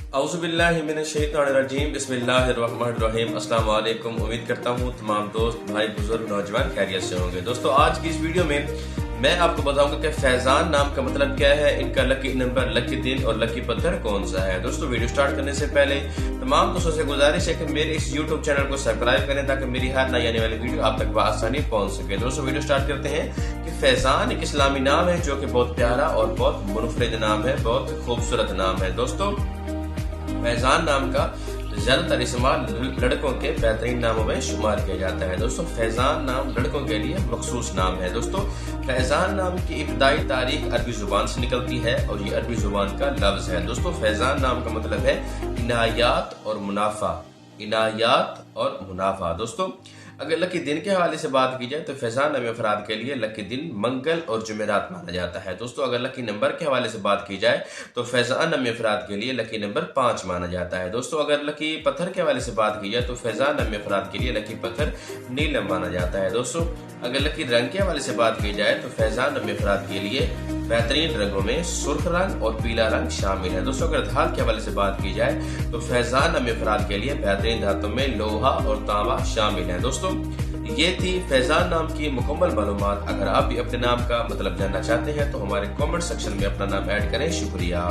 औज़ुबिल्लाहि मिनश्शैतानिर्रजीम बिस्मिल्लाहिर्रहमानिर्रहीम। अस्सलाम वालेकुम। उम्मीद करता हूँ तमाम दोस्त भाई बुजुर्ग नौजवान खैरियत से होंगे। दोस्तों आज की इस वीडियो में मैं आपको बताऊंगा कि फैजान नाम का मतलब क्या है, इनका लकी नंबर, लकी दिन और लकी पत्थर कौन सा है। दोस्तों वीडियो स्टार्ट करने से पहले तमाम दोस्तों से गुजारिश है कि मेरे इस YouTube चैनल को सब्सक्राइब करें ताकि मेरी हर नई आने वाली वीडियो आप तक बआसानी पहुंच सके। दोस्तों वीडियो स्टार्ट करते हैं कि फैजान एक इस्लामी नाम है जो कि बहुत प्यारा और बहुत मुनफरिद नाम है, बहुत खूबसूरत नाम है। दोस्तों फैजान नाम का ज्यादातर इस्तेमाल लड़कों के बेहतरीन नामों में शुमार किया जाता है। दोस्तों फैजान नाम लड़कों के लिए मखसूस नाम है। दोस्तों फैजान नाम की इब्तदाई तारीख अरबी जुबान से निकलती है और ये अरबी जुबान का लफ्ज है। दोस्तों फैजान नाम का मतलब है इनायात और मुनाफा, इनायात और मुनाफा। दोस्तों अगर लकी दिन के हवाले से बात की जाए तो फैजान नामी अफराद के लिए लकी दिन मंगल और जुमेरात माना जाता है। दोस्तों अगर लकी नंबर के हवाले से बात की जाए तो फैजान नामी अफराद के लिए लकी नंबर 5 माना जाता है। दोस्तों अगर लकी पत्थर के हवाले से बात की जाए तो फैजान नामी अफराद के लिए लकी पत्थर नीलम माना जाता है। दोस्तों अगर लकी रंग के हवाले से बात की जाए तो फैजान नामी अफराद के लिए बेहतरीन रंगों में सुर्ख रंग और पीला रंग शामिल है। दोस्तों अगर धातु के हवाले से बात की जाए तो फैजान नामी अफराद के लिए बेहतरीन धातु में लोहा और तांबा शामिल है। दोस्तों ये थी फैजान नाम की मुकम्मल मालूमात। अगर आप भी अपने नाम का मतलब जानना चाहते हैं तो हमारे कमेंट सेक्शन में अपना नाम ऐड करें। शुक्रिया।